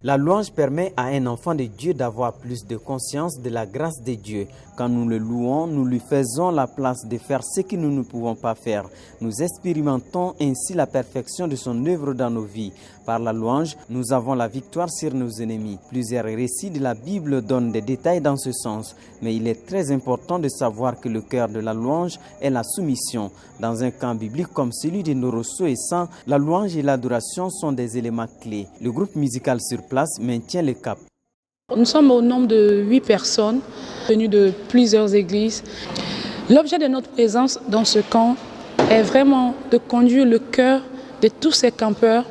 La louange permet à un enfant de Dieu d'avoir plus de conscience de la grâce de Dieu. Quand nous le louons, nous lui faisons la place de faire ce que nous ne pouvons pas faire. Nous expérimentons ainsi la perfection de son œuvre dans nos vies. Par la louange, nous avons la victoire sur nos ennemis. Plusieurs récits de la Bible donnent des détails dans ce sens, mais il est très important de savoir que le cœur de la louange est la soumission. Dans un camp biblique comme celui de Ndoroso et San, la louange et l'adoration sont des éléments clés. Le groupe musical sur place maintient le cap. Nous sommes au nombre de 8 personnes, venues de plusieurs églises. L'objet de notre présence dans ce camp est vraiment de conduire le cœur de tous ces campeurs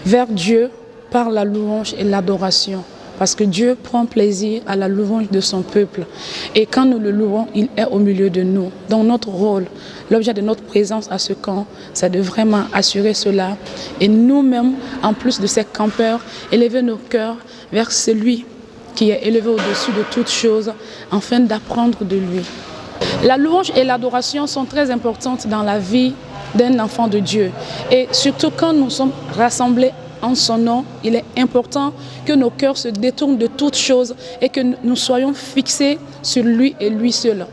vers Dieu par la louange et l'adoration. Parce que Dieu prend plaisir à la louange de son peuple. Et quand nous le louons, il est au milieu de nous. Donc notre rôle, l'objet de notre présence à ce camp, c'est de vraiment assurer cela. Et nous-mêmes, en plus de ces campeurs, élever nos cœurs vers celui qui est élevé au-dessus de toutes choses, afin d'apprendre de lui. La louange et l'adoration sont très importantes dans la vie d'un enfant de Dieu. Et surtout quand nous sommes rassemblés en son nom, il est important que nos cœurs se détournent de toutes choses et que nous soyons fixés sur lui et lui seul.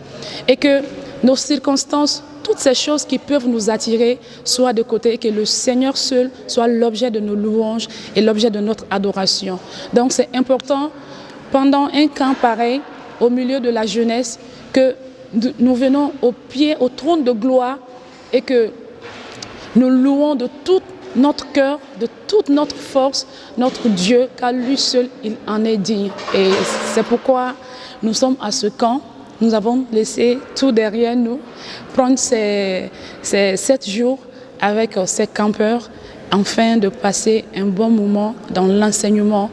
Et que nos circonstances, toutes ces choses qui peuvent nous attirer, soient de côté et que le Seigneur seul soit l'objet de nos louanges et l'objet de notre adoration. Donc c'est important, pendant un camp pareil, au milieu de la jeunesse, que nous venons au trône de gloire et que nous louons de tout notre cœur, de toute notre force, notre Dieu, car lui seul, il en est digne. Et c'est pourquoi nous sommes à ce camp. Nous avons laissé tout derrière nous, prendre ces 7 jours avec ces campeurs, afin de passer un bon moment dans l'enseignement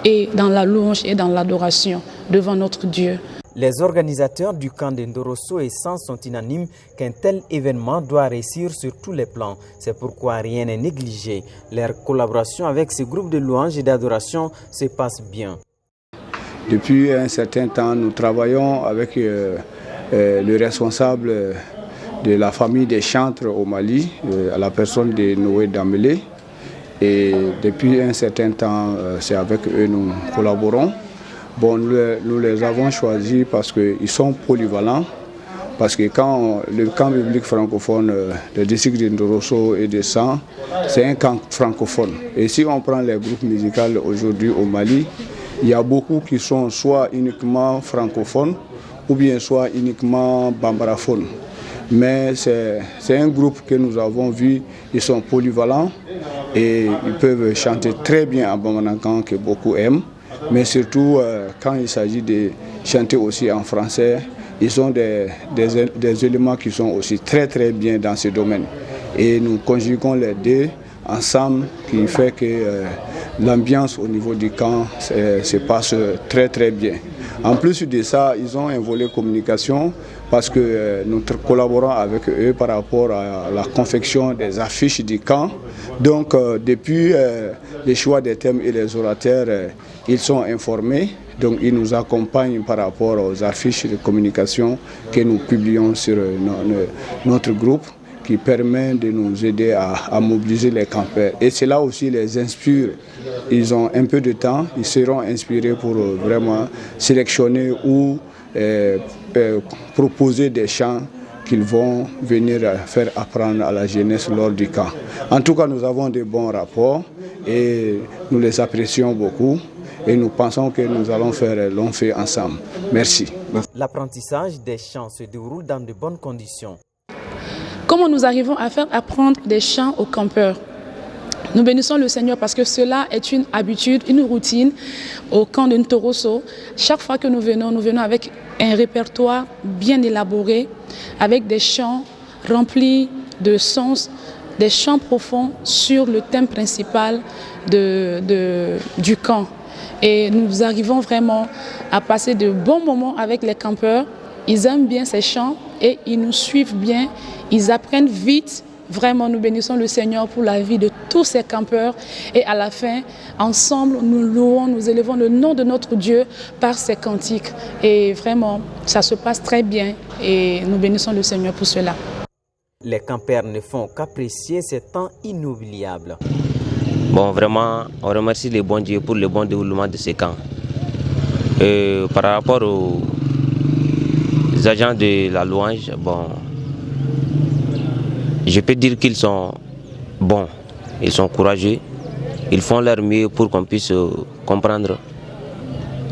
et dans la louange et dans l'adoration devant notre Dieu. Les organisateurs du camp de Ndoroso et San sont unanimes qu'un tel événement doit réussir sur tous les plans. C'est pourquoi rien n'est négligé. Leur collaboration avec ce groupe de louanges et d'adoration se passe bien. Depuis un certain temps, nous travaillons avec le responsable de la famille des chantres au Mali, à la personne de Noé Dambélé. Et depuis un certain temps, c'est avec eux que nous collaborons. Bon, nous les avons choisis parce qu'ils sont polyvalents, parce que quand le camp biblique francophone, le district de Ndoroso et de San, c'est un camp francophone. Et si on prend les groupes musicaux aujourd'hui au Mali, il y a beaucoup qui sont soit uniquement francophones ou bien soit uniquement bambaraphones. Mais c'est un groupe que nous avons vu, ils sont polyvalents et ils peuvent chanter très bien en bamanakan que beaucoup aiment. Mais surtout, quand il s'agit de chanter aussi en français, ils ont des éléments qui sont aussi très très bien dans ce domaine. Et nous conjuguons les deux ensemble, qui fait que l'ambiance au niveau du camp se passe très très bien. En plus de ça, ils ont un volet communication parce que nous collaborons avec eux par rapport à la confection des affiches du camp. Donc depuis les choix des thèmes et les orateurs, ils sont informés. Donc ils nous accompagnent par rapport aux affiches de communication que nous publions sur notre groupe, qui permet de nous aider à mobiliser les campeurs. Et cela aussi les inspire. Ils ont un peu de temps, ils seront inspirés pour vraiment sélectionner ou proposer des chants qu'ils vont venir faire apprendre à la jeunesse lors du camp. En tout cas, nous avons de bons rapports et nous les apprécions beaucoup et nous pensons que nous allons faire long feu ensemble. Merci. L'apprentissage des chants se déroule dans de bonnes conditions. Comment nous arrivons à faire apprendre des chants aux campeurs? Nous bénissons le Seigneur parce que cela est une habitude, une routine au camp de Ndoroso. Chaque fois que nous venons avec un répertoire bien élaboré, avec des chants remplis de sens, des chants profonds sur le thème principal du camp. Et nous arrivons vraiment à passer de bons moments avec les campeurs. Ils aiment bien ces chants et ils nous suivent bien, ils apprennent vite. Vraiment, nous bénissons le Seigneur pour la vie de tous ces campeurs. Et à la fin, ensemble, nous louons, nous élevons le nom de notre Dieu par ces cantiques. Et vraiment, ça se passe très bien et nous bénissons le Seigneur pour cela. Les campeurs ne font qu'apprécier ces temps inoubliables. Bon, vraiment, on remercie les bons dieux pour le bon déroulement de ces camps. Par rapport aux agents de la louange, bon, je peux dire qu'ils sont bons, ils sont courageux, ils font leur mieux pour qu'on puisse comprendre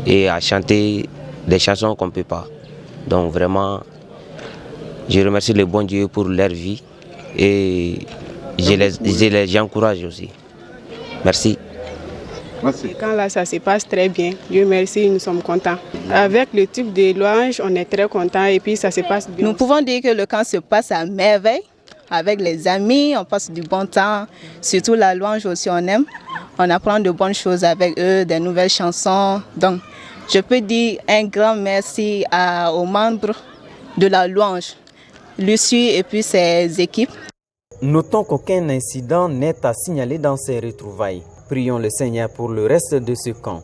et à chanter des chansons qu'on ne peut pas. Donc vraiment, je remercie les bons dieux pour leur vie et je les encourage aussi. Merci. Merci. Quand là, ça se passe très bien. Dieu merci, nous sommes contents. Avec le type de louange, on est très contents et puis ça se passe bien. Nous pouvons dire que le camp se passe à merveille. Avec les amis, on passe du bon temps. Surtout la louange aussi, on aime. On apprend de bonnes choses avec eux, des nouvelles chansons. Donc, je peux dire un grand merci aux membres de la louange, Lucie et puis ses équipes. Notons qu'aucun incident n'est à signaler dans ces retrouvailles. Prions le Seigneur pour le reste de ce camp.